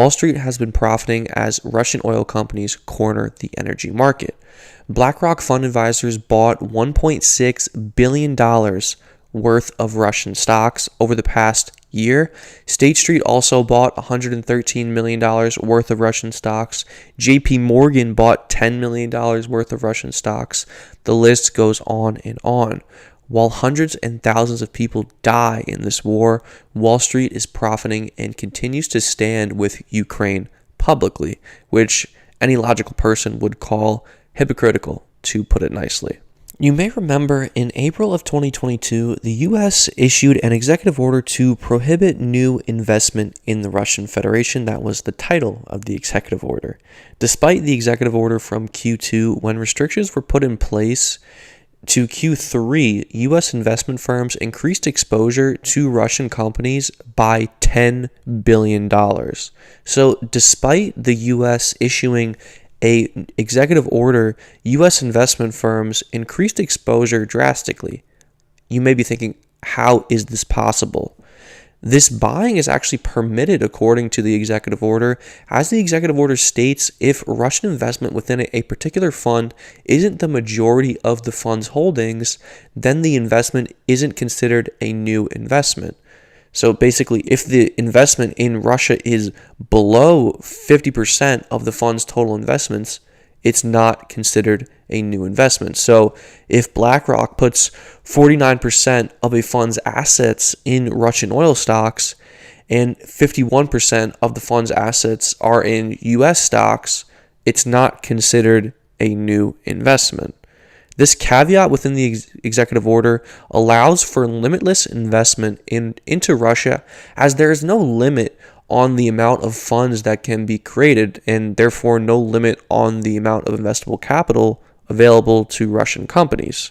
Wall Street has been profiting as Russian oil companies corner the energy market. BlackRock fund advisors bought $1.6 billion worth of Russian stocks over the past year. State Street also bought $113 million worth of Russian stocks. JP Morgan bought $10 million worth of Russian stocks. The list goes on and on. While hundreds and thousands of people die in this war, Wall Street is profiting and continues to stand with Ukraine publicly, which any logical person would call hypocritical, to put it nicely. You may remember in April of 2022, the U.S. issued an executive order to prohibit new investment in the Russian Federation. That was the title of the executive order. Despite the executive order from Q2, when restrictions were put in place to Q3, U.S. investment firms increased exposure to Russian companies by $10 billion. So despite the U.S. issuing an executive order, U.S. investment firms increased exposure drastically. You may be thinking, how is this possible? This buying is actually permitted according to the executive order. As the executive order states, if Russian investment within a particular fund isn't the majority of the fund's holdings, then the investment isn't considered a new investment. So basically, if the investment in Russia is below 50% of the fund's total investments, it's not considered a new investment. So if BlackRock puts 49% of a fund's assets in Russian oil stocks and 51% of the fund's assets are in US stocks, it's not considered a new investment. This caveat within the executive order allows for limitless investment into Russia, as there is no limit on the amount of funds that can be created and therefore no limit on the amount of investable capital available to Russian companies.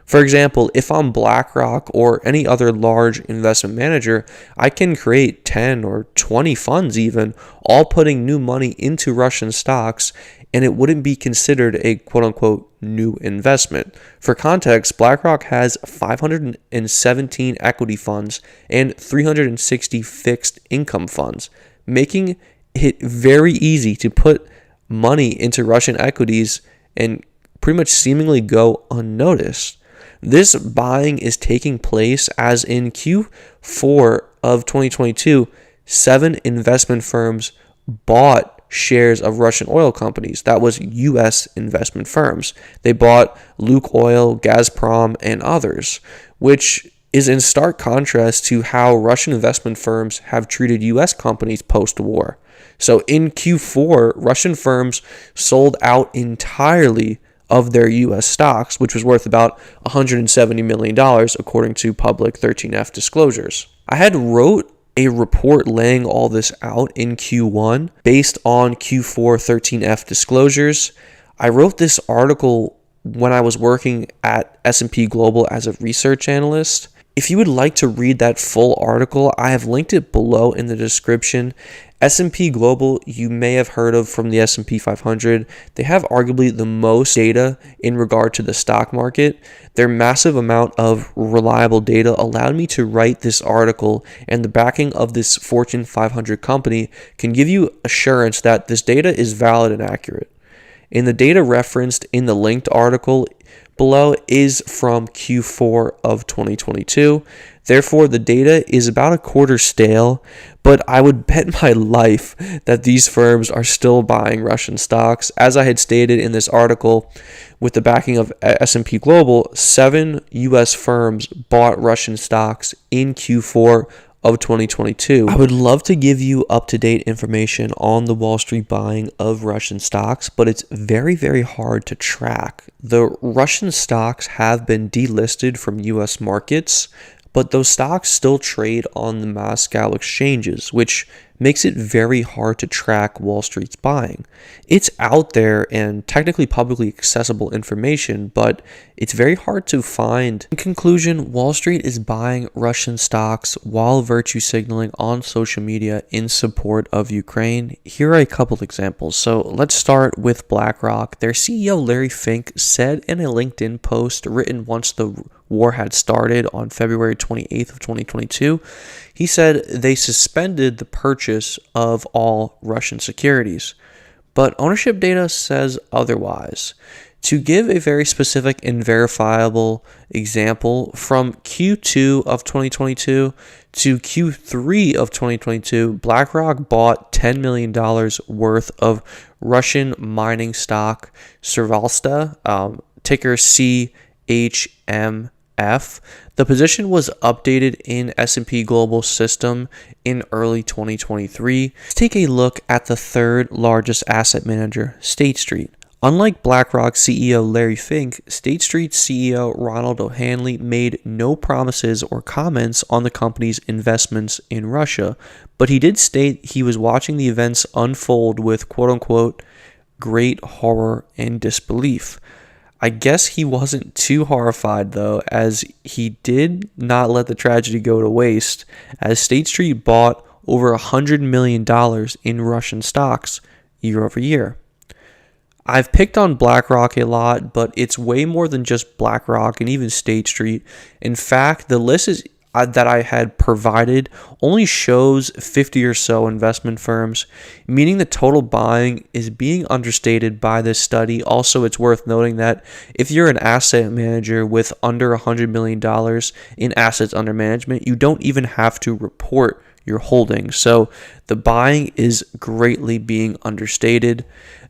For example, if I'm BlackRock or any other large investment manager, I can create 10 or 20 funds even, all putting new money into Russian stocks, and it wouldn't be considered a quote-unquote new investment. For context, BlackRock has 517 equity funds and 360 fixed income funds, making it very easy to put money into Russian equities and pretty much seemingly go unnoticed. This buying is taking place as in Q4 of 2022, 7 investment firms bought shares of Russian oil companies. That was U.S. investment firms. They bought Loophole, Gazprom, and others, which is in stark contrast to how Russian investment firms have treated U.S. companies post-war. So in Q4, Russian firms sold out entirely of their U.S. stocks, which was worth about $170 million, according to public 13F disclosures. I had wrote a report laying all this out in Q1 based on Q4 13F disclosures. I wrote this article when I was working at S&P Global as a research analyst. If you would like to read that full article, I have linked it below in the description. S&P Global, you may have heard of from the S&P 500. They have arguably the most data in regard to the stock market. Their massive amount of reliable data allowed me to write this article, and the backing of this Fortune 500 company can give you assurance that this data is valid and accurate. And the data referenced in the linked article below is from Q4 of 2022. Therefore, the data is about a quarter stale, but I would bet my life that these firms are still buying Russian stocks. As I had stated in this article, with the backing of S&P Global, 7 U.S. firms bought Russian stocks in Q4 of 2022. I would love to give you up-to-date information on the Wall Street buying of Russian stocks, but it's very, very hard to track. The Russian stocks have been delisted from U.S. markets, but those stocks still trade on the Moscow exchanges, which makes it very hard to track Wall Street's buying. It's out there and technically publicly accessible information, but it's very hard to find. In conclusion, Wall Street is buying Russian stocks while virtue signaling on social media in support of Ukraine. Here are a couple examples. So let's start with BlackRock. Their CEO Larry Fink said in a LinkedIn post written once the war had started on February 28th of 2022, he said they suspended the purchase of all Russian securities. But ownership data says otherwise. To give a very specific and verifiable example, from Q2 of 2022 to Q3 of 2022, BlackRock bought $10 million worth of Russian mining stock, Servalsta, ticker CHMF. The position was updated in S&P Global System in early 2023. Let's take a look at the third largest asset manager, State Street. Unlike BlackRock CEO Larry Fink, State Street CEO Ronald O'Hanley made no promises or comments on the company's investments in Russia, but he did state he was watching the events unfold with quote-unquote great horror and disbelief. I guess he wasn't too horrified though, as he did not let the tragedy go to waste, as State Street bought over $100 million in Russian stocks year over year. I've picked on BlackRock a lot, but it's way more than just BlackRock and even State Street. In fact, the list that I had provided only shows 50 or so investment firms, meaning the total buying is being understated by this study. Also, it's worth noting that if you're an asset manager with under $100 million in assets under management, you don't even have to report your holdings. So the buying is greatly being understated.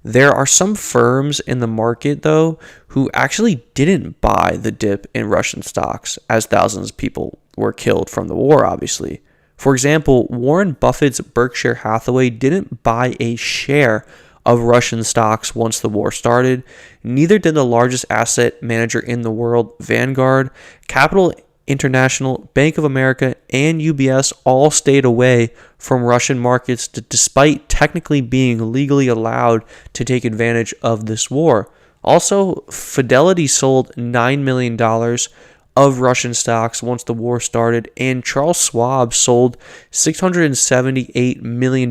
There are some firms in the market, though, who actually didn't buy the dip in Russian stocks, as thousands of people were killed from the war, obviously. For example, Warren Buffett's Berkshire Hathaway didn't buy a share of Russian stocks once the war started. Neither did the largest asset manager in the world, Vanguard, Capital International, Bank of America, and UBS all stayed away from Russian markets despite technically being legally allowed to take advantage of this war. Also, Fidelity sold $9 million of Russian stocks once the war started, and Charles Schwab sold $678 million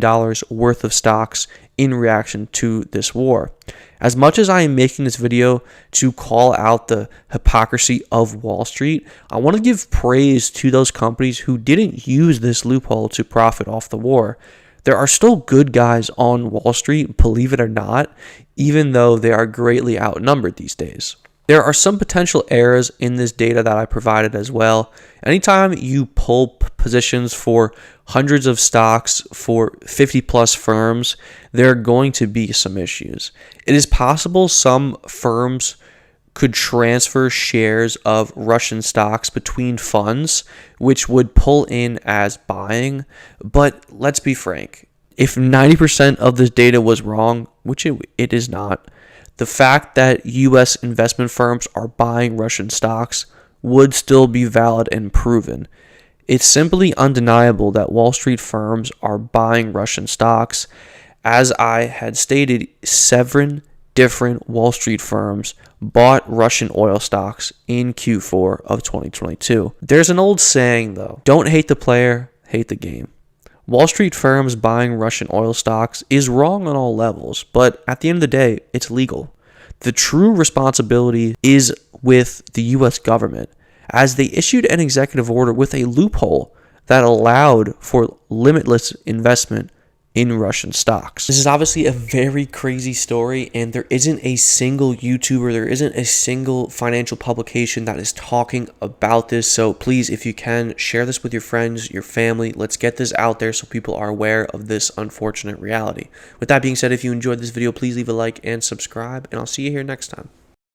worth of stocks in reaction to this war. As much as I am making this video to call out the hypocrisy of Wall Street, I want to give praise to those companies who didn't use this loophole to profit off the war. There are still good guys on Wall Street, believe it or not, even though they are greatly outnumbered these days. There are some potential errors in this data that I provided as well. Anytime you pull positions for hundreds of stocks for 50 plus firms, there are going to be some issues. It is possible some firms could transfer shares of Russian stocks between funds, which would pull in as buying. But let's be frank, if 90% of this data was wrong, which it is not, the fact that U.S. investment firms are buying Russian stocks would still be valid and proven. It's simply undeniable that Wall Street firms are buying Russian stocks. As I had stated, 7 different Wall Street firms bought Russian oil stocks in Q4 of 2022. There's an old saying though, don't hate the player, hate the game. Wall Street firms buying Russian oil stocks is wrong on all levels, but at the end of the day, it's legal. The true responsibility is with the U.S. government, as they issued an executive order with a loophole that allowed for limitless investment in Russian stocks. This is obviously a very crazy story, and there isn't a single YouTuber, there isn't a single financial publication that is talking about this. So please, if you can, share this with your friends, your family. Let's get this out there so people are aware of this unfortunate reality. With that being said, if you enjoyed this video, please leave a like and subscribe, and I'll see you here next time.